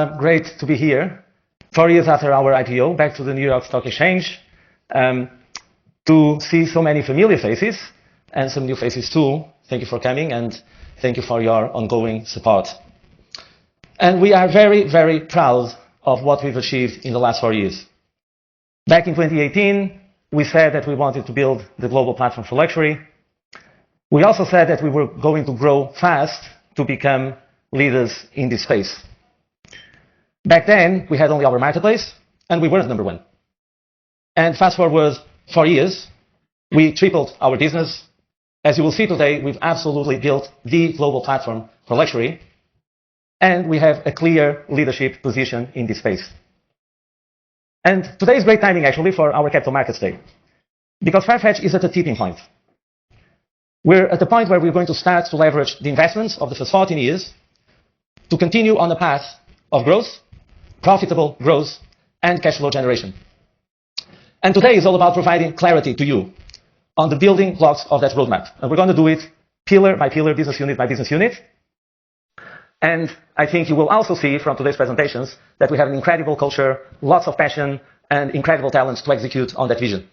Great to be here, 4 years after our IPO, back to the New York Stock Exchange, to see so many familiar faces and some new faces too. Thank you for coming and thank you for your ongoing support. And we are very, very proud of what we've achieved in the last 4 years. Back in 2018, we said that we wanted to build the global platform for luxury. We also said that we were going to grow fast to become leaders in this space. Back then, we had only our marketplace, and we weren't number one. And fast forward 4 years, we tripled our business. As you will see today, we've absolutely built the global platform for luxury, and we have a clear leadership position in this space. And today is great timing, actually, for our Capital Markets Day, because Farfetch is at a tipping point. We're at the point where we're going to start to leverage the investments of the first 14 years to continue on a path of growth, profitable growth, and cash flow generation. And today is all about providing clarity to you on the building blocks of that roadmap. And we're going to do it pillar by pillar, business unit by business unit. And I think you will also see from today's presentations that we have an incredible culture, lots of passion, and incredible talents to execute on that vision.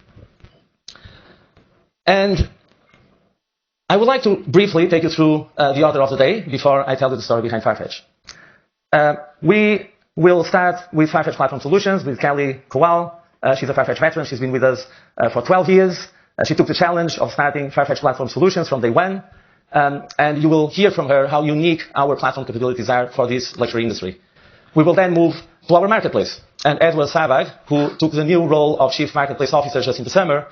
And I would like to briefly take you through the order of the day before I tell you the story behind Farfetch. We will start with Farfetch Platform Solutions with Kelly Kowal. She's a Farfetch veteran. She's been with us for 12 years. She took the challenge of starting Farfetch Platform Solutions from day one. And you will hear from her how unique our platform capabilities are for this luxury industry. We will then move to our marketplace. And Edward Savag, who took the new role of Chief Marketplace Officer just in the summer,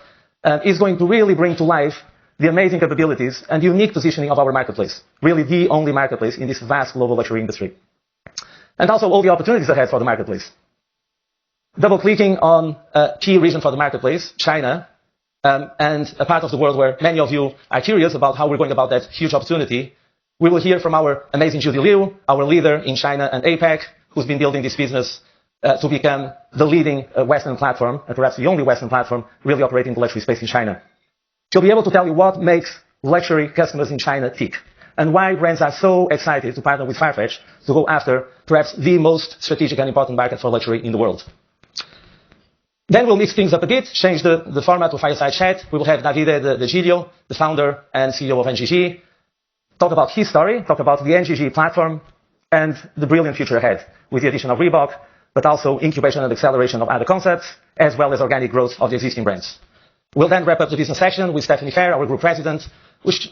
is going to really bring to life the amazing capabilities and unique positioning of our marketplace. Really the only marketplace in this vast global luxury industry. And also all the opportunities ahead for the marketplace. Double-clicking on a key region for the marketplace, China, and a part of the world where many of you are curious about how we're going about that huge opportunity, we will hear from our amazing Judy Liu, our leader in China and APAC, who's been building this business to become the leading Western platform, and perhaps the only Western platform really operating the luxury space in China. She'll be able to tell you what makes luxury customers in China tick, and why brands are so excited to partner with Farfetch to go after perhaps the most strategic and important market for luxury in the world. Then we'll mix things up a bit, change the format to fireside chat. We will have Davide De Giglio, the founder and CEO of NGG, talk about his story, talk about the NGG platform, and the brilliant future ahead with the addition of Reebok, but also incubation and acceleration of other concepts, as well as organic growth of the existing brands. We'll then wrap up the business section with Stephanie Fair, our group president,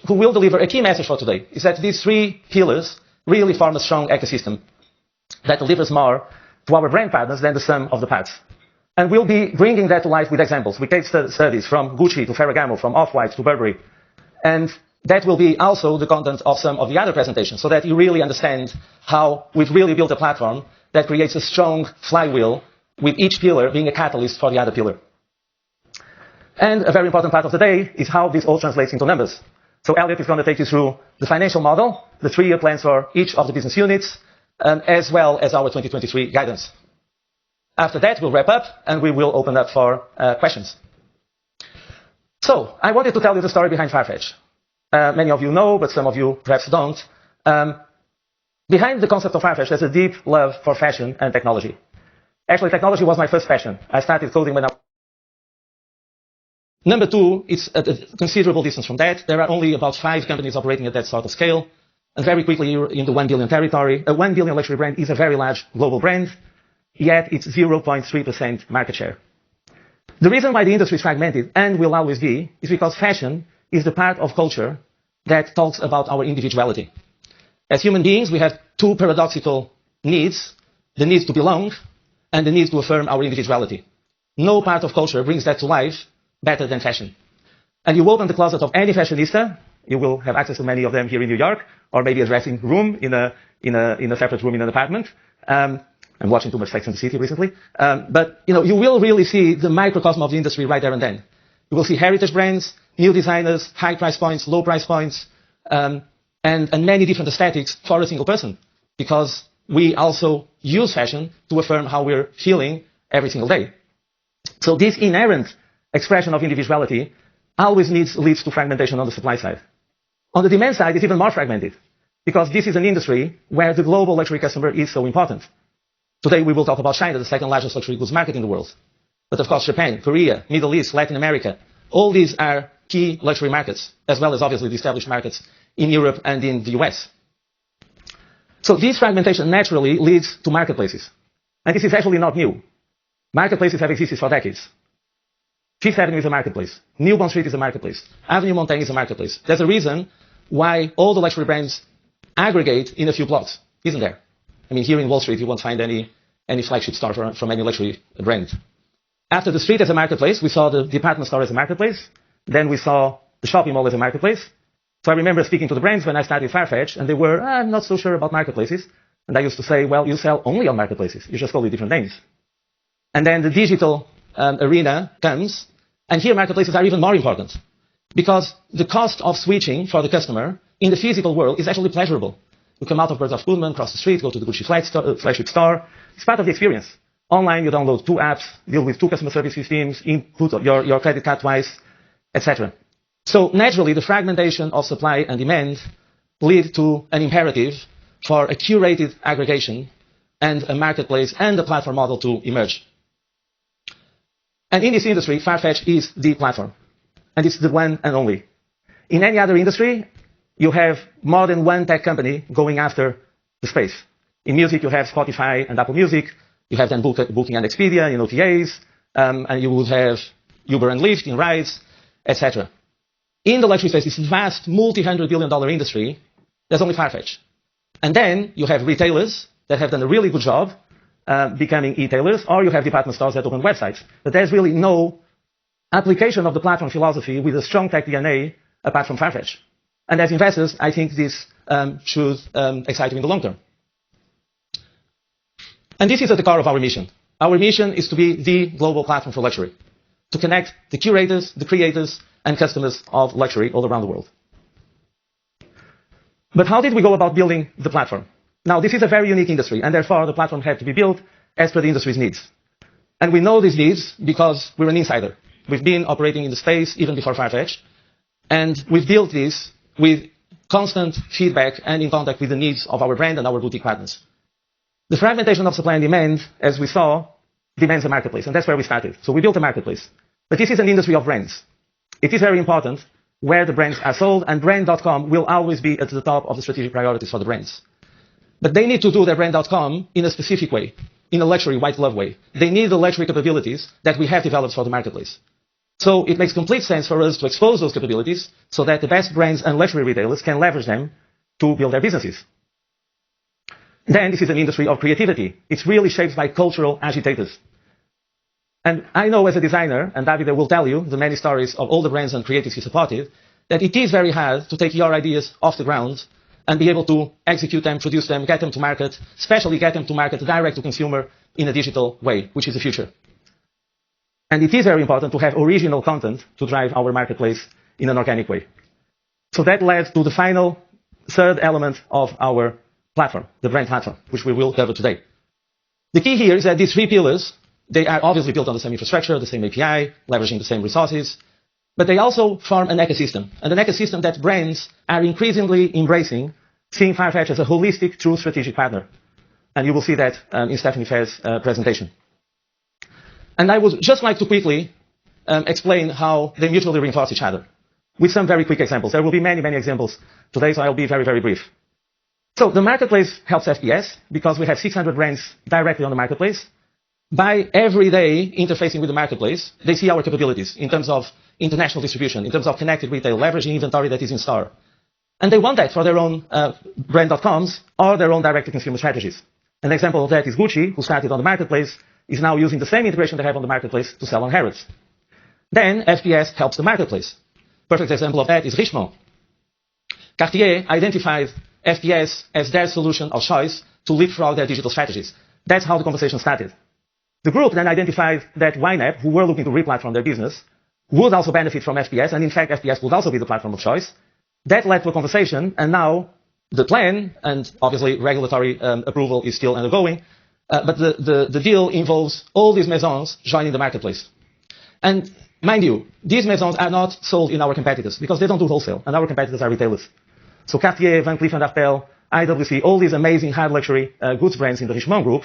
who will deliver a key message for today, is that these three pillars really form a strong ecosystem that delivers more to our brand partners than the sum of the parts. And we'll be bringing that to life with examples, with case studies from Gucci to Ferragamo, from Off-White to Burberry. And that will be also the content of some of the other presentations, so that you really understand how we've really built a platform that creates a strong flywheel, with each pillar being a catalyst for the other pillar. And a very important part of the day is how this all translates into numbers. So Elliot is going to take you through the financial model, the 3-year plans for each of the business units, as well as our 2023 guidance. After that, we'll wrap up and we will open up for questions. So I wanted to tell you the story behind Farfetch. Many of you know, but some of you perhaps don't. Behind the concept of Farfetch, there's a deep love for fashion and technology. Actually, technology was my first passion. I started coding when I... Number two, it's at a considerable distance from that. There are only about 5 companies operating at that sort of scale. And very quickly, you're in the 1 billion territory. A 1 billion luxury brand is a very large global brand, yet it's 0.3% market share. The reason why the industry is fragmented, and will always be, is because fashion is the part of culture that talks about our individuality. As human beings, we have 2 paradoxical needs: the need to belong and the need to affirm our individuality. No part of culture brings that to life better than fashion. And you open the closet of any fashionista, you will have access to many of them here in New York, or maybe a dressing room in a separate room in an apartment. I'm watching too much Sex and the City recently. But you will really see the microcosm of the industry right there and then. You will see heritage brands, new designers, high price points, low price points, and many different aesthetics for a single person. Because we also use fashion to affirm how we're feeling every single day. So this inherent expression of individuality always leads to fragmentation on the supply side. On the demand side, it's even more fragmented, because this is an industry where the global luxury customer is so important. Today, we will talk about China, the second largest luxury goods market in the world. But of course, Japan, Korea, Middle East, Latin America, all these are key luxury markets, as well as obviously the established markets in Europe and in the US. So this fragmentation naturally leads to marketplaces. And this is actually not new. Marketplaces have existed for decades. Fifth Avenue is a marketplace. New Bond Street is a marketplace. Avenue Montaigne is a marketplace. There's a reason why all the luxury brands aggregate in a few blocks, isn't there? I mean, here in Wall Street, you won't find any flagship store from any luxury brand. After the street as a marketplace, we saw the department store as a marketplace. Then we saw the shopping mall as a marketplace. So I remember speaking to the brands when I started Farfetch, and they were, I'm not so sure about marketplaces. And I used to say, well, you sell only on marketplaces. You just call it different names. And then the digital arena comes, and here marketplaces are even more important. Because the cost of switching for the customer in the physical world is actually pleasurable. You come out of Birds of Pullman, cross the street, go to the Gucci flagship store. It's part of the experience. Online, you download 2 apps, deal with 2 customer service systems, input your credit card twice, etc. So naturally, the fragmentation of supply and demand lead to an imperative for a curated aggregation and a marketplace and a platform model to emerge. And in this industry, Farfetch is the platform. And it's the one and only. In any other industry, you have more than one tech company going after the space. In music, you have Spotify and Apple Music. You have then Booking and Expedia in OTAs. And you would have Uber and Lyft in rides, etc. In the luxury space, this vast multi-hundred-billion-dollar industry, there's only Farfetch. And then you have retailers that have done a really good job becoming e-tailers, or you have department stores that open websites. But there's really no application of the platform philosophy with a strong tech DNA apart from Farfetch. And as investors, I think this should excite you in the long term. And this is at the core of our mission. Our mission is to be the global platform for luxury, to connect the curators, the creators, and customers of luxury all around the world. But how did we go about building the platform? Now, this is a very unique industry, and therefore the platform had to be built as per the industry's needs. And we know these needs because we're an insider. We've been operating in the space even before Farfetch, and we've built this with constant feedback and in contact with the needs of our brand and our boutique partners. The fragmentation of supply and demand, as we saw, demands a marketplace, and that's where we started. So we built a marketplace. But this is an industry of brands. It is very important where the brands are sold, and brand.com will always be at the top of the strategic priorities for the brands. But they need to do their brand.com in a specific way, in a luxury white glove way. They need the luxury capabilities that we have developed for the marketplace. So it makes complete sense for us to expose those capabilities so that the best brands and luxury retailers can leverage them to build their businesses. Then this is an industry of creativity. It's really shaped by cultural agitators. And I know as a designer, and Davide will tell you the many stories of all the brands and creatives he supported, that it is very hard to take your ideas off the ground and be able to execute them, produce them, get them to market, especially get them to market direct to consumer in a digital way, which is the future. And it is very important to have original content to drive our marketplace in an organic way. So that led to the final third element of our platform, the brand platform, which we will cover today. The key here is that these 3 pillars, they are obviously built on the same infrastructure, the same API, leveraging the same resources, but they also form an ecosystem, and an ecosystem that brands are increasingly embracing, seeing Farfetch as a holistic, true strategic partner. And you will see that in Stephanie Fair's presentation. And I would just like to quickly explain how they mutually reinforce each other with some very quick examples. There will be many, many examples today, so I'll be very, very brief. So the marketplace helps FPS because we have 600 brands directly on the marketplace. By every day interfacing with the marketplace, they see our capabilities in terms of international distribution, in terms of connected retail, leveraging inventory that is in store. And they want that for their own brand.coms or their own direct-to-consumer strategies. An example of that is Gucci, who started on the marketplace, is now using the same integration they have on the marketplace to sell on Harrods. Then FPS helps the marketplace. Perfect example of that is Richemont. Cartier identified FPS as their solution of choice to leapfrog their digital strategies. That's how the conversation started. The group then identified that YNAB, who were looking to re-platform their business, would also benefit from FPS, and in fact FPS would also be the platform of choice. That led to a conversation, and now the plan, and obviously regulatory approval is still undergoing, but the deal involves all these maisons joining the marketplace. And mind you, these maisons are not sold in our competitors, because they don't do wholesale, and our competitors are retailers. So Cartier, Van Cleef & Arpels, IWC, all these amazing hard luxury goods brands in the Richemont group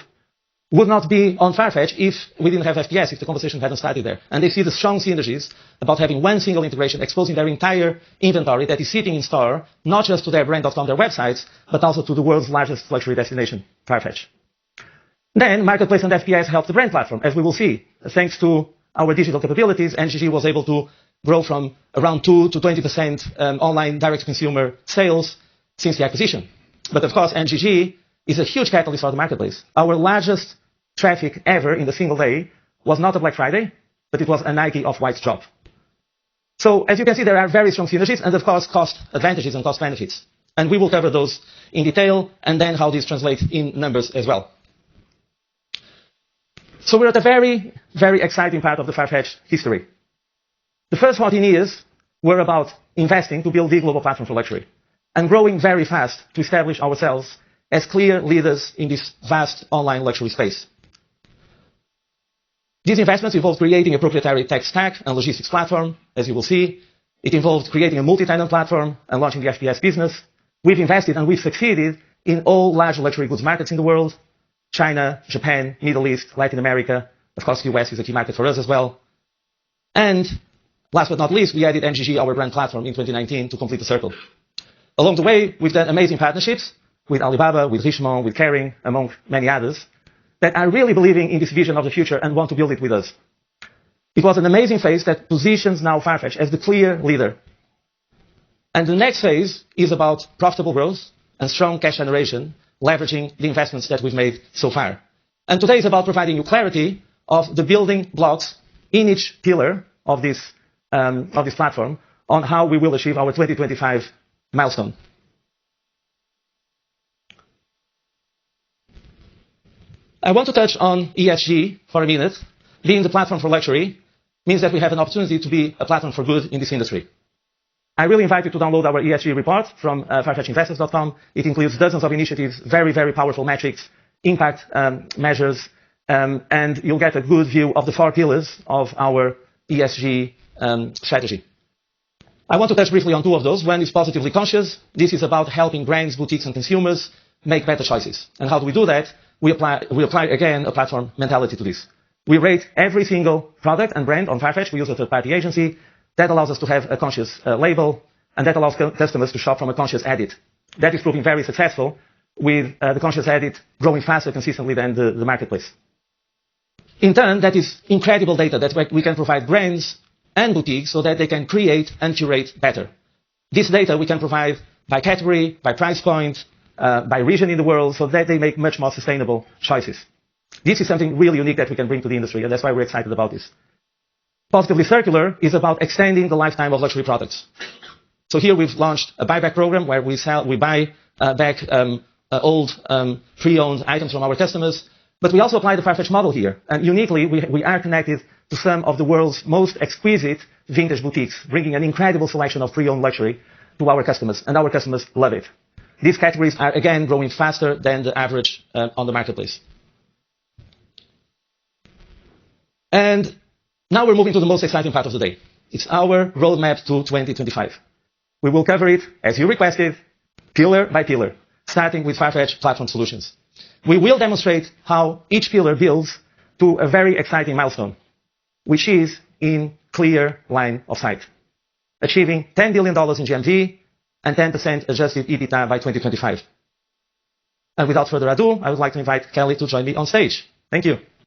would not be on Farfetch if we didn't have FPS, if the conversation hadn't started there. And they see the strong synergies about having one single integration, exposing their entire inventory that is sitting in store, not just to their brand.com, their websites, but also to the world's largest luxury destination, Farfetch. Then Marketplace and FPS help the brand platform, as we will see. Thanks to our digital capabilities, NGG was able to grow from around 2 to 20% online direct-to-consumer sales since the acquisition. But of course, NGG is a huge catalyst for the marketplace. Our largest traffic ever in a single day was not a Black Friday, but it was a Nike Off-White drop. So as you can see, there are very strong synergies and of course cost advantages and cost benefits. And we will cover those in detail and then how this translates in numbers as well. So we're at a very, very exciting part of the Farfetch history. The first 14 years were about investing to build the global platform for luxury and growing very fast to establish ourselves as clear leaders in this vast online luxury space. These investments involved creating a proprietary tech stack and logistics platform, as you will see. It involved creating a multi-tenant platform and launching the FPS business. We've invested and we've succeeded in all large luxury goods markets in the world: China, Japan, Middle East, Latin America. Of course, the US is a key market for us as well. And last but not least, we added NGG, our brand platform, in 2019 to complete the circle. Along the way, we've done amazing partnerships with Alibaba, with Richemont, with Kering, among many others, that are really believing in this vision of the future and want to build it with us. It was an amazing phase that positions now Farfetch as the clear leader. And the next phase is about profitable growth and strong cash generation, leveraging the investments that we've made so far. And today is about providing you clarity of the building blocks in each pillar of this platform on how we will achieve our 2025 milestone. I want to touch on ESG for a minute. Being the platform for luxury means that we have an opportunity to be a platform for good in this industry. I really invite you to download our ESG report from farfetchinvestors.com. It includes dozens of initiatives, very, very powerful metrics, impact measures, and you'll get a good view of the 4 pillars of our ESG strategy. I want to touch briefly on 2 of those. One is positively conscious. This is about helping brands, boutiques, and consumers make better choices. And how do we do that? We apply again a platform mentality to this. We rate every single product and brand on Farfetch. We use a third-party agency. That allows us to have a conscious label, and that allows customers to shop from a conscious edit. That is proving very successful, with the conscious edit growing faster consistently than the marketplace. In turn, that is incredible data that we can provide brands and boutiques so that they can create and curate better. This data we can provide by category, by price point, by region in the world, so that they make much more sustainable choices. This is something really unique that we can bring to the industry, and that's why we're excited about this. Positively Circular is about extending the lifetime of luxury products. So here we've launched a buyback program where we buy back old pre-owned items from our customers, but we also apply the Farfetch model here. And uniquely, we are connected to some of the world's most exquisite vintage boutiques, bringing an incredible selection of pre-owned luxury to our customers, and our customers love it. These categories are, again, growing faster than the average on the marketplace. And now we're moving to the most exciting part of the day. It's our roadmap to 2025. We will cover it, as you requested, pillar by pillar, starting with Farfetch Platform Solutions. We will demonstrate how each pillar builds to a very exciting milestone, which is in clear line of sight, achieving $10 billion in GMV and 10% adjusted EBITDA by 2025. And without further ado, I would like to invite Kelly to join me on stage. Thank you.